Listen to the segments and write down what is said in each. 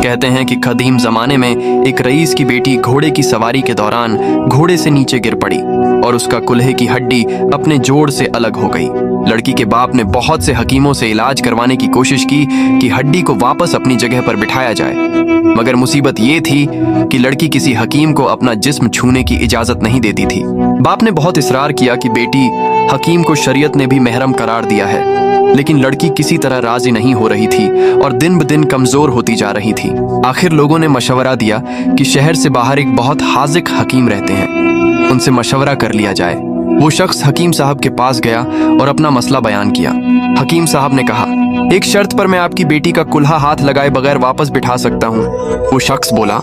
कहते हैं कि कदीम जमाने में एक रईस की बेटी घोड़े की सवारी के दौरान घोड़े से नीचे गिर पड़ी और उसका कुल्हे की हड्डी अपने जोड़ से अलग हो गई। लड़की के बाप ने बहुत से हकीमों से इलाज करवाने की कोशिश की कि हड्डी को वापस अपनी जगह पर बिठाया जाए, मगर मुसीबत ये थी कि लड़की किसी हकीम को अपना जिस्म छूने की इजाजत नहीं देती थी। बाप ने बहुत इसरार किया कि बेटी, हकीम को शरीयत ने भी महरम करार दिया है, लेकिन लड़की किसी तरह राजी नहीं हो रही थी और दिन ब दिन कमजोर होती जा रही थी। आखिर लोगों ने मशवरा दिया कि शहर से बाहर एक बहुत हाजिक हकीम रहते हैं, उनसे मशवरा कर लिया जाए। वो शख्स हकीम साहब के पास गया और अपना मसला बयान किया। हकीम साहब ने कहा, एक शर्त पर मैं आपकी बेटी का कुल्हा हाथ लगाए बगैर वापस बिठा सकता हूँ। वो शख्स बोला,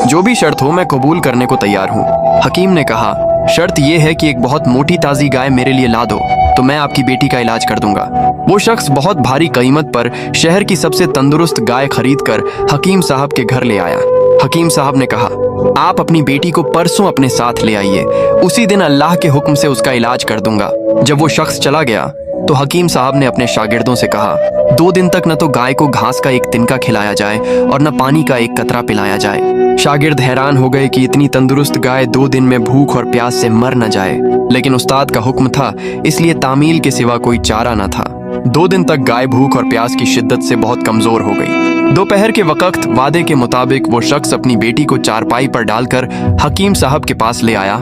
जो भी शर्त हो मैं कबूल करने को तैयार हूँ। हकीम ने कहा, शर्त यह है कि एक बहुत मोटी ताजी गाय मेरे लिए ला दो, तो मैं आपकी बेटी का इलाज कर दूंगा। वो शख्स बहुत भारी कीमत पर शहर की सबसे तंदुरुस्त गाय खरीद कर हकीम साहब के घर ले आया। हकीम साहब ने कहा, आप अपनी बेटी को परसों अपने साथ ले आइए, उसी दिन अल्लाह के हुक्म से उसका इलाज कर दूंगा। जब वो शख्स चला गया तो हकीम साहब ने अपने शागिर्दों से कहा, 2 दिन तक न तो गाय को घास का एक तिनका खिलाया जाए और न पानी का एक कतरा पिलाया जाए। शागिर्द हैरान हो गए कि इतनी तंदुरुस्त गाय 2 दिन में भूख और प्यास से मर न जाए, लेकिन उस्ताद का हुक्म था, इसलिए तामील के सिवा कोई चारा न था। 2 दिन तक गाय भूख और प्यास की शिद्दत से बहुत कमजोर हो गई। दोपहर के वक्त वादे के मुताबिक वो शख्स अपनी बेटी को चारपाई पर डालकर हकीम साहब के पास ले आया।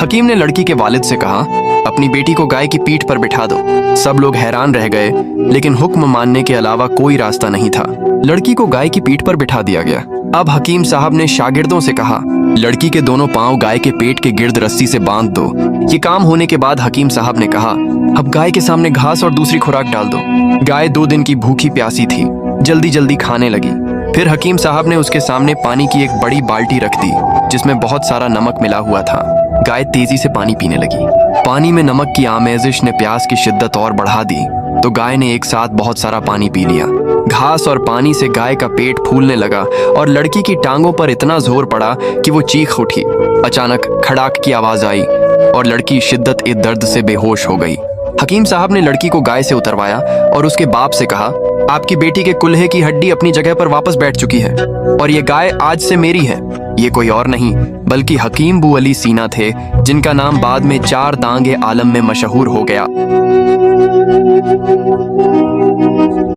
हकीम ने लड़की के वालिद से कहा, अपनी बेटी को गाय की पीठ पर बिठा दो। सब लोग हैरान रह गए, लेकिन हुक्म मानने के अलावा कोई रास्ता नहीं था। लड़की को गाय की पीठ पर बिठा दिया गया। अब हकीम साहब ने शागिर्दों से कहा, लड़की के दोनों पांव गाय के पेट के गिर्द रस्सी से बांध दो। ये काम होने के बाद हकीम साहब ने कहा, अब गाय के सामने घास और दूसरी खुराक डाल दो। गाय 2 दिन की भूखी प्यासी थी, जल्दी जल्दी खाने लगी। फिर हकीम साहब ने उसके सामने पानी की एक बड़ी बाल्टी रख दी जिसमें बहुत सारा नमक मिला हुआ था। गाय तेजी से पानी पीने लगी। पानी में नमक की आमेजिश ने प्यास की शिद्दत और बढ़ा दी, तो गाय ने एक साथ बहुत सारा पानी पी लिया। घास और पानी से गाय का पेट फूलने लगा और लड़की की टांगों पर इतना जोर पड़ा कि वो चीख उठी। अचानक खड़ाक की आवाज आई और लड़की शिद्दत दर्द से बेहोश हो गई। हकीम साहब ने लड़की को गाय से उतरवाया और उसके बाप से कहा, आपकी बेटी के कुल्हे की हड्डी अपनी जगह पर वापस बैठ चुकी है और ये गाय आज से मेरी है। ये कोई और नहीं बल्कि हकीम बू अली सीना थे, जिनका नाम बाद में 4 दांगे आलम में मशहूर हो गया।